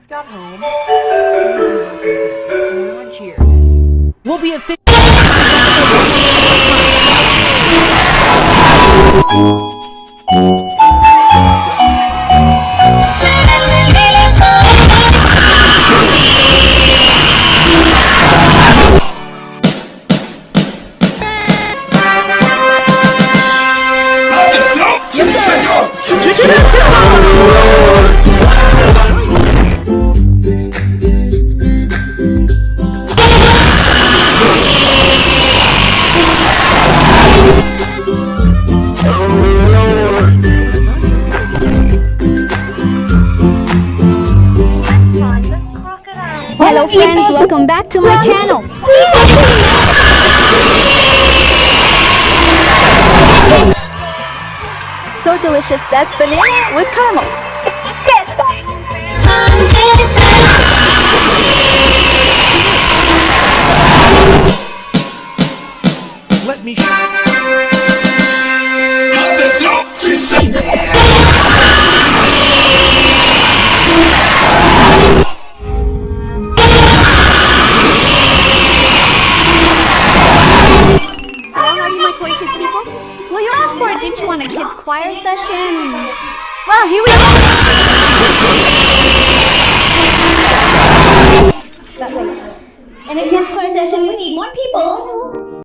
got home, he was and everyone cheered. We'll be at Hello friends, welcome back to my channel. So delicious, that's banana with caramel. Let me Will you ask for a Didn't You Want a Kids Choir session? Well, here we go. In a kids choir session, we need more people.